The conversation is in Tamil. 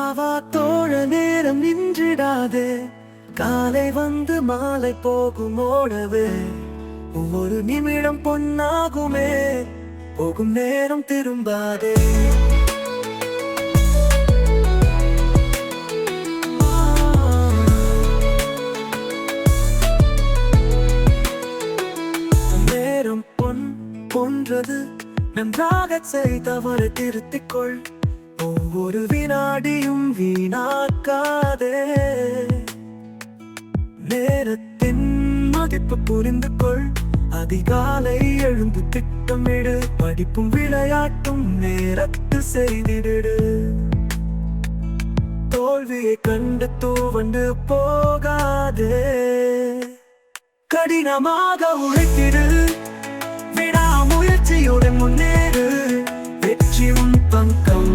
வாவா தோழ நேரம் நின்றிடாதே, காலை வந்து மாலை போகும் ஓடவே. ஒவ்வொரு நிமிடம் பொன்னாகுமே, போகும் நேரம் திரும்பாதே. நேரம் பொன் போன்றது, நன்றாக செய்தவரை திருத்திக்கொள். ஒவ்வொரு வினாடியும் வீணாக்காதே. நேரத்தின் மதிப்பு புரிந்து கொள். அதிகாலை எழுந்து திட்டமிடு, படிப்பும் விளையாட்டும் நேரத்தில் செய்திடு. தோல்வியை கண்டு துவண்டு போகாதே, கடினமாக உழைத்திடு, விடாமுயற்சியுடன் முன்னேறு. வெற்றி உன் பக்கம்.